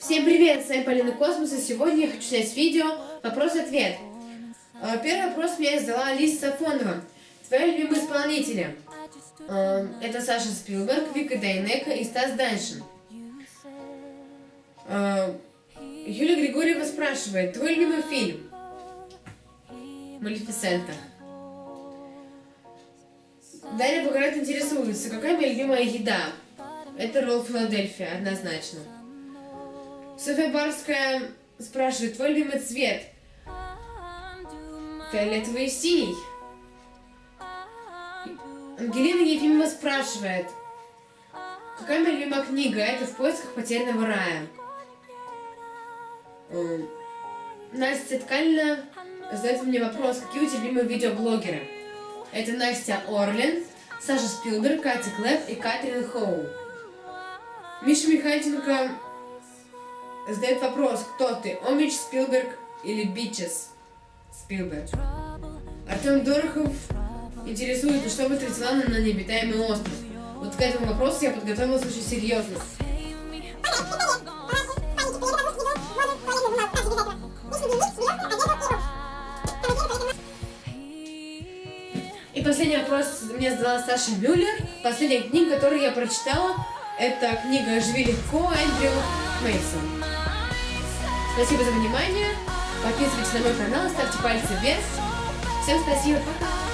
Всем привет, с вами Полина Космос, и сегодня я хочу снять видео «Вопрос-ответ». Первый вопрос мне задала Алиса Сафонова. Твои любимые исполнители? Это Саша Спилберг, Вика Дайнеко и Стас Даньшин. Юлия Григорьева спрашивает, твой любимый фильм? Малефисента. Дарья Баграт интересуется, какая моя любимая еда? Это ролл Филадельфия, однозначно. Софья Барская спрашивает, твой любимый цвет? Фиолетовый и синий. Ангелина Ефимова спрашивает, какая моя любимая книга? Это «В поисках потерянного рая». Настя Ткалина задает мне вопрос, какие у тебя любимые видеоблогеры? Это Настя Орлин, Саша Спилберг, Катя Клэп и Катрин Хоу. Миша Михайченко задает вопрос, кто ты, Омич, Спилберг или Бичес Спилберг? Артем Дорохов интересует, что бы встретила на необитаемый остров. Вот к этому вопросу я подготовилась очень серьезно. И последний вопрос мне задала Саша Мюллер. Последняя книга, которую я прочитала, это книга «Живи легко» Эндрю Мейсон. Спасибо за внимание. Подписывайтесь на мой канал, ставьте пальцы вверх. Всем спасибо, пока!